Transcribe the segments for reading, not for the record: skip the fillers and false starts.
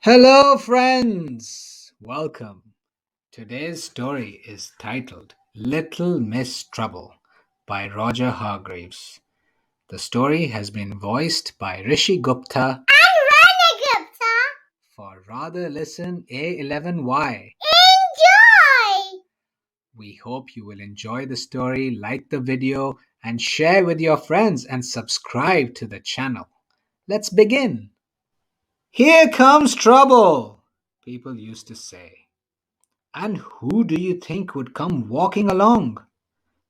Hello, friends! Welcome. Today's story is titled Little Miss Trouble by Roger Hargreaves. The story has been voiced by Rishi Gupta Gupta. for Rather Listen A11Y. Enjoy! We hope you will enjoy the story, like the video, and share with your friends and subscribe to the channel. Let's begin. Here comes trouble, people used to say. And who do you think would come walking along?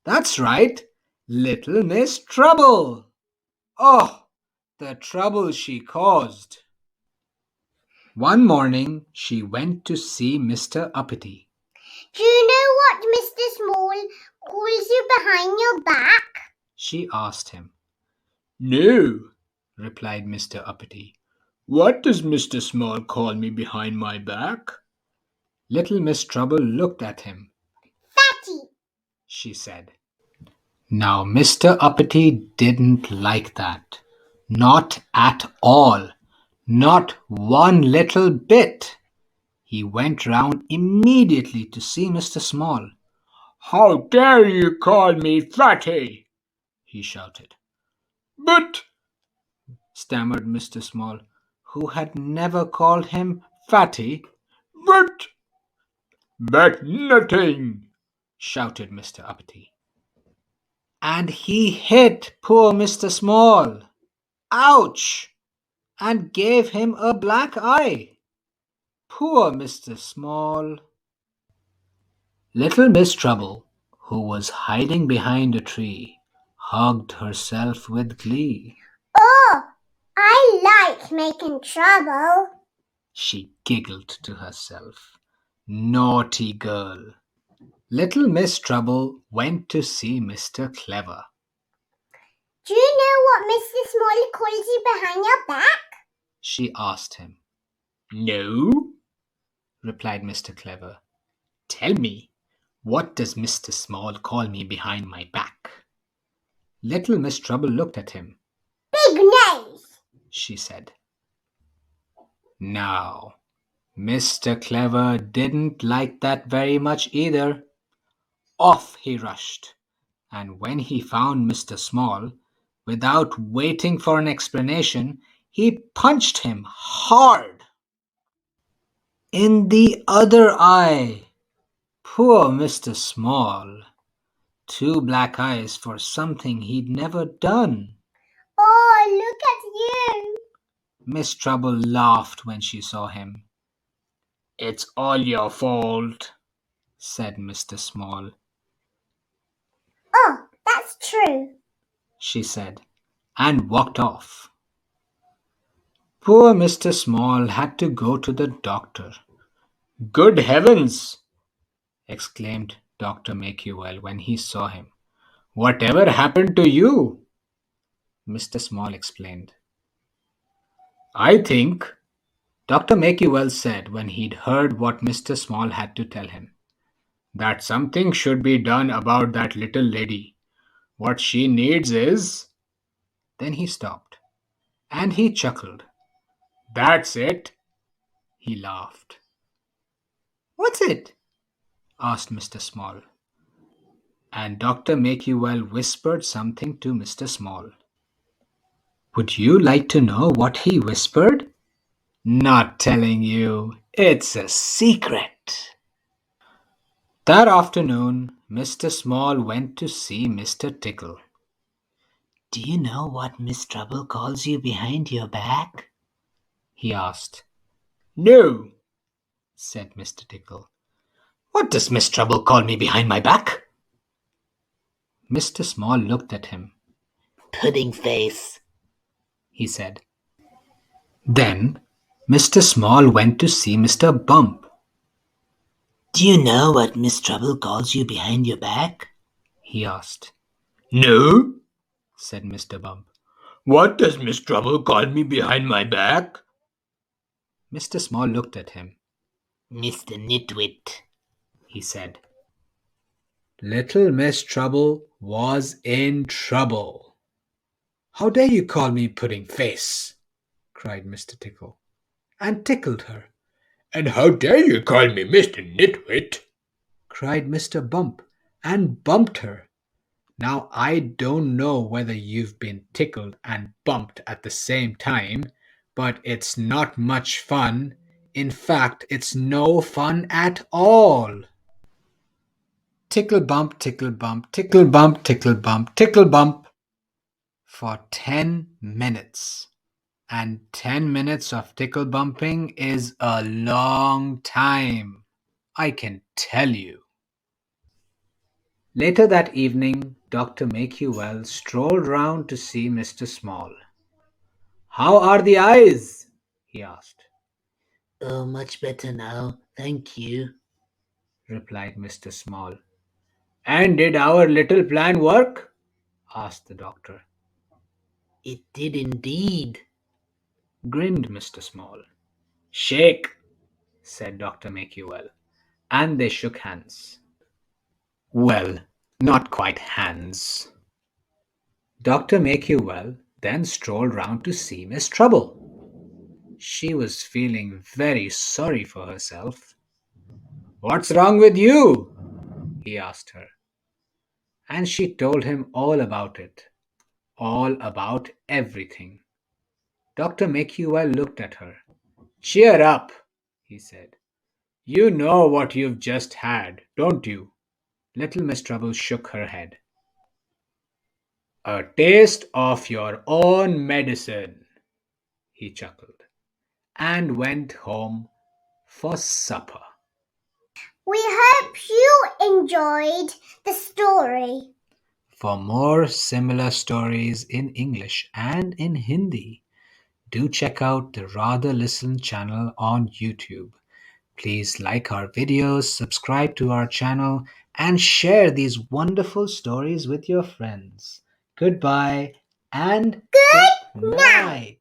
That's right, Little Miss Trouble. Oh, the trouble she caused. One morning she went to see Mr. Uppity. Do you know what Mr. Small calls you behind your back? She asked him. No, replied Mr. Uppity. What does Mr. Small call me behind my back? Little Miss Trouble looked at him. Fatty, She said. Now, Mr. Uppity didn't like that. Not at all. Not one little bit. He went round immediately to see Mr. Small. How dare you call me Fatty? He shouted. But, stammered Mr. Small, who had never called him Fatty. But nothing, shouted Mr. Uppity. And he hit poor Mr. Small. Ouch! And gave him a black eye. Poor Mr. Small. Little Miss Trouble, who was hiding behind a tree, hugged herself with glee. oh, I like making trouble. She giggled to herself. Naughty girl. Little Miss Trouble went to see Mr. Clever. Do you know what Mr. Small calls you behind your back? She asked him. No, replied Mr. Clever. Tell me, what does Mr. Small call me behind my back? Little Miss Trouble looked at him. Big nose, She said. Now, Mr. Clever didn't like that very much either. Off he rushed, and when he found Mr. Small, without waiting for an explanation, he punched him hard. In the other eye. Poor Mr. Small. 2 black eyes for something he'd never done. Oh, look at you. Miss Trouble laughed when she saw him. It's all your fault, said Mr. Small. Oh, that's true, She said, and walked off. Poor Mr. Small had to go to the doctor. Good heavens! Exclaimed Dr. Makewell when he saw him. Whatever happened to you? Mr. Small explained. I think, Dr. Makewell said when he'd heard what Mr. Small had to tell him, that something should be done about that little lady. What she needs is. Then he stopped, and he chuckled. That's it, he laughed. What's it? Asked Mr. Small. And Dr. Makewell whispered something to Mr. Small. Would you like to know what he whispered? Not telling you. It's a secret. That afternoon, Mr. Small went to see Mr. Tickle. Do you know what Miss Trouble calls you behind your back? He asked. No, said Mr. Tickle. What does Miss Trouble call me behind my back? Mr. Small looked at him. Pudding face, he said. Then Mr. Small went to see Mr. Bump. Do you know what Miss Trouble calls you behind your back? He asked. No, said Mr. Bump. What does Miss Trouble call me behind my back? Mr. Small looked at him. Mr. Nitwit, he said. Little Miss Trouble was in trouble. How dare you call me Pudding Face? Cried Mr. Tickle. and tickled her. "And how dare you call me Mr. Nitwit?" cried Mr. Bump, and bumped her. Now, I don't know whether you've been tickled and bumped at the same time, but it's not much fun. In fact, it's no fun at all. Tickle bump, tickle bump, tickle bump, tickle bump, tickle bump for 10 minutes. And 10 minutes of tickle bumping is a long time, I can tell you. Later that evening, Dr. Make-You-Well strolled round to see Mr. Small. "How are the eyes?" he asked. "Oh, much better now, thank you," replied Mr. Small. "And did our little plan work?" asked the doctor. "It did indeed," grinned Mr. Small. "Shake," said Dr. Make-You-Well, and they shook hands. Well, not quite hands. Dr. Make-You-Well then strolled round to see Miss Trouble. She was feeling very sorry for herself. "What's wrong with you?" he asked her. And she told him all about it. All about everything. Dr. Make-You-Well looked at her. "Cheer up," he said. "You know what you've just had, don't you?" Little Miss Trouble shook her head. "A taste of your own medicine," he chuckled, and went home for supper. We hope you enjoyed the story. For more similar stories in English and in Hindi, do check out the Rather Listen channel on YouTube. Please like our videos, subscribe to our channel, and share these wonderful stories with your friends. Goodbye and Good good night.